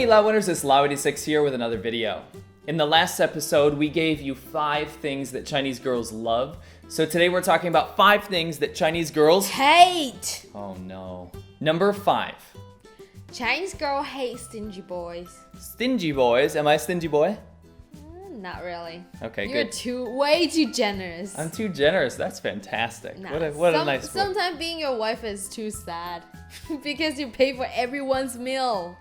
Laowinners, it's Lao86 here with another video. In the last episode, we gave you 5 things that Chinese girls love. So today we're talking about 5 things that Chinese girls hate. Oh no. Number 5. Chinese girl hate stingy boys. Stingy boys. Am I a stingy boy? Not really. Okay, You're good. way too generous. I'm too generous. That's fantastic. Nah, What a nice word. Sometimes being your wife is too sad because you pay for everyone's meal.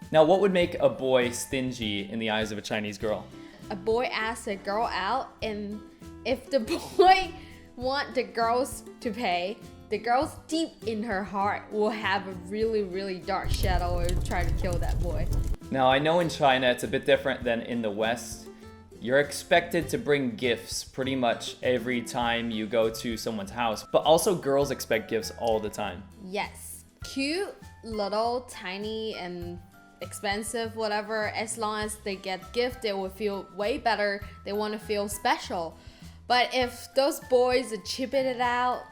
Now, what would make a boy stingy in the eyes of a Chinese girl? A boy asks a girl out, and if the boy want the girls to pay, the girls deep in her heart will have a really, really dark shadow and try to kill that boy. Now, I know in China it's a bit different than in the West. You're expected to bring gifts pretty much every time you go to someone's house, but also girls expect gifts all the time. Yes. Cute, little, tiny, and expensive, whatever, as long as they get gift, they will feel way better. They want to feel special. But if those boys are chipping it out,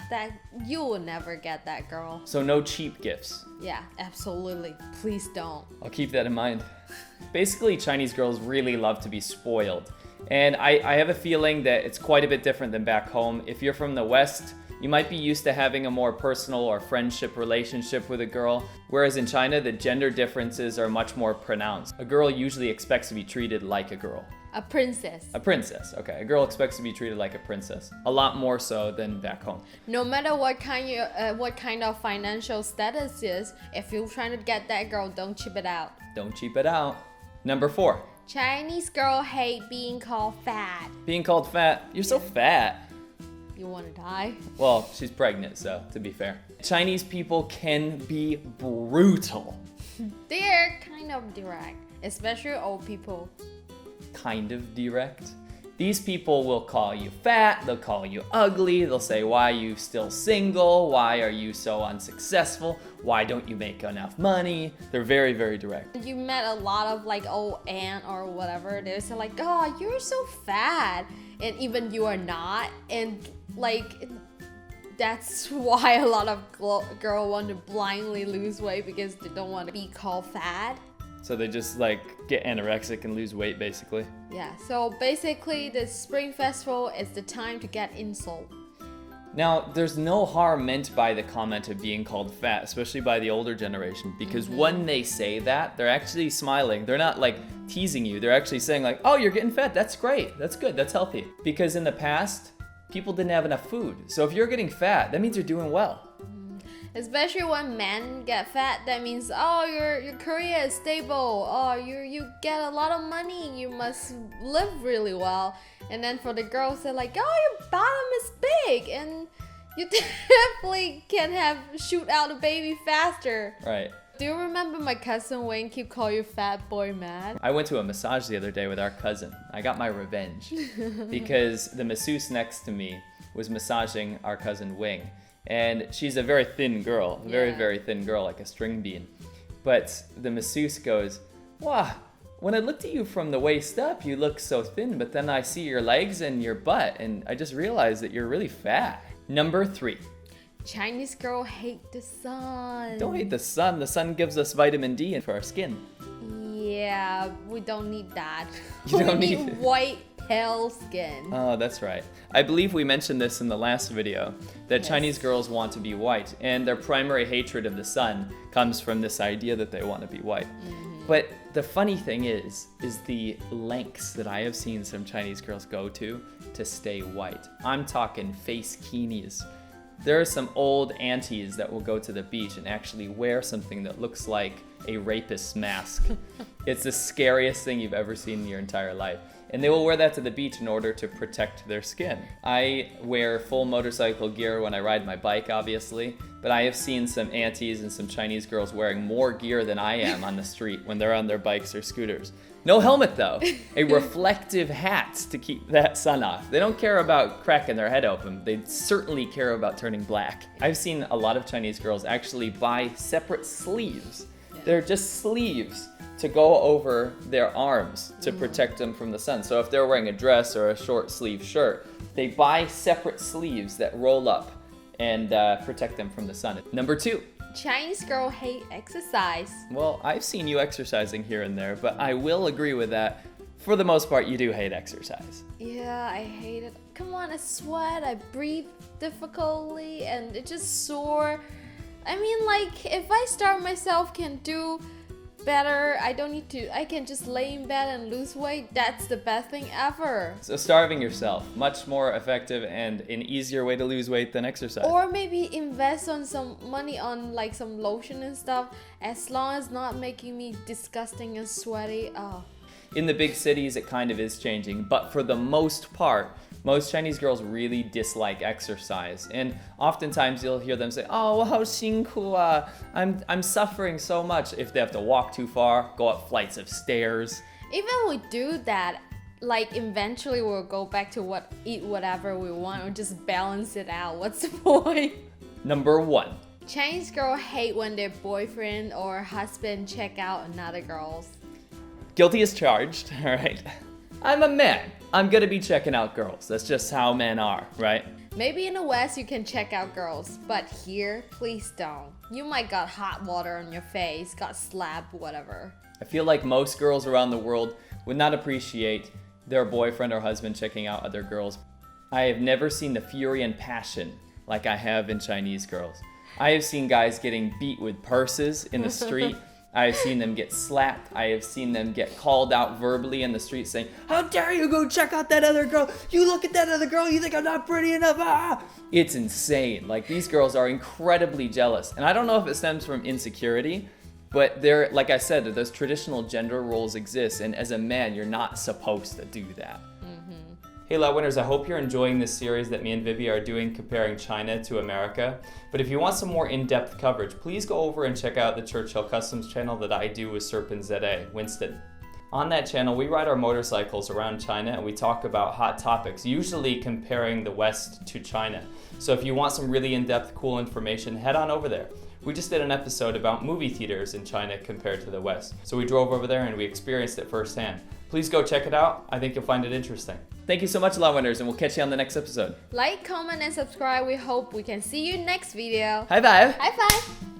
that you will never get that girl. So no cheap gifts. Yeah, absolutely. Please don't. I'll keep that in mind. Basically, Chinese girls really love to be spoiled. And I have a feeling that it's quite a bit different than back home. If you're from the West, you might be used to having a more personal or friendship relationship with a girl, whereas in China, the gender differences are much more pronounced. A girl usually expects to be treated like a girl. A princess. A princess, okay. A girl expects to be treated like a princess. A lot more so than back home. No matter what kind of financial status is, if you're trying to get that girl, don't cheap it out. Don't cheap it out. Number 4. Chinese girl hate being called fat. Being called fat? You're so fat. You want to die? Well, she's pregnant, so to be fair. Chinese people can be brutal. They're kind of direct, especially old people. Kind of direct. These people will call you fat, they'll call you ugly, they'll say, why are you still single? Why are you so unsuccessful? Why don't you make enough money? They're very, very direct. You met a lot of like old aunt or whatever, they say like, oh, you're so fat. And even you are not. And like, that's why a lot of girls want to blindly lose weight because they don't want to be called fat. So they just like get anorexic and lose weight basically. Yeah, so basically the Spring Festival is the time to get insult. Now, there's no harm meant by the comment of being called fat, especially by the older generation, because when they say that, they're actually smiling. They're not like teasing you. They're actually saying like, oh, you're getting fat. That's great. That's good. That's healthy. Because in the past, people didn't have enough food. So if you're getting fat, that means you're doing well. Especially when men get fat, that means, oh, your career is stable. Oh, you get a lot of money. You must live really well. And then for the girls, they're like, oh, your bottom is big, and you definitely can shoot out a baby faster. Right. Do you remember my cousin Wayne keep calling you fat boy mad? I went to a massage the other day with our cousin. I got my revenge because the masseuse next to me was massaging our cousin Wing. And she's a very thin girl, very, very thin girl, like a string bean. But the masseuse goes, wow, when I looked at you from the waist up, you look so thin, but then I see your legs and your butt, and I just realized that you're really fat. Number 3. Chinese girl hate the sun. Don't hate the sun. The sun gives us vitamin D for our skin. Yeah, we don't need that. You don't we need need it. white, pale skin. Oh, that's right. I believe we mentioned this in the last video, that Chinese girls want to be white, and their primary hatred of the sun comes from this idea that they want to be white. But the funny thing is the lengths that I have seen some Chinese girls go to stay white. I'm talking face bikinis. There are some old aunties that will go to the beach and actually wear something that looks like a rapist's mask. It's the scariest thing you've ever seen in your entire life. And they will wear that to the beach in order to protect their skin. I wear full motorcycle gear when I ride my bike, obviously, but I have seen some aunties and some Chinese girls wearing more gear than I am on the street when they're on their bikes or scooters. No helmet though, a reflective hat to keep that sun off. They don't care about cracking their head open, they certainly care about turning black. I've seen a lot of Chinese girls actually buy separate sleeves. They're just sleeves to go over their arms to protect them from the sun. So if they're wearing a dress or a short sleeve shirt, they buy separate sleeves that roll up and protect them from the sun. Number 2, Chinese girl hate exercise. Well, I've seen you exercising here and there, but I will agree with that. For the most part, you do hate exercise. Yeah, I hate it. Come on, I sweat, I breathe difficultly, and it just sore. I mean, like, if I start myself can do better, I don't need to, I can just lay in bed and lose weight. That's the best thing ever. So starving yourself, much more effective and an easier way to lose weight than exercise. Or maybe invest on some money on like some lotion and stuff, as long as not making me disgusting and sweaty. Oh. In the big cities, it kind of is changing, but for the most part, most Chinese girls really dislike exercise. And oftentimes you'll hear them say, "Oh, 我好辛苦啊. I'm suffering so much," if they have to walk too far, go up flights of stairs. Even we do that, like eventually we'll go back to eat whatever we want or just balance it out. What's the point? Number 1. Chinese girls hate when their boyfriend or husband check out another girls. Guilty as charged, all right? I'm a man. I'm gonna be checking out girls. That's just how men are, right? Maybe in the West you can check out girls, but here, please don't. You might got hot water on your face, got slapped, whatever. I feel like most girls around the world would not appreciate their boyfriend or husband checking out other girls. I have never seen the fury and passion like I have in Chinese girls. I have seen guys getting beat with purses in the street. I have seen them get slapped. I have seen them get called out verbally in the street saying, "How dare you go check out that other girl? You look at that other girl, you think I'm not pretty enough, ah!" It's insane. Like, these girls are incredibly jealous. And I don't know if it stems from insecurity, but they're, like I said, those traditional gender roles exist. And as a man, you're not supposed to do that. Hey Laowinners, I hope you're enjoying this series that me and Vivi are doing comparing China to America. But if you want some more in-depth coverage, please go over and check out the Churchill Customs channel that I do with Serpent ZA, Winston. On that channel, we ride our motorcycles around China and we talk about hot topics, usually comparing the West to China. So if you want some really in-depth cool information, head on over there. We just did an episode about movie theaters in China compared to the West. So we drove over there and we experienced it firsthand. Please go check it out. I think you'll find it interesting. Thank you so much, Laowinners, and we'll catch you on the next episode. Like, comment, and subscribe. We hope we can see you next video. High five! High five!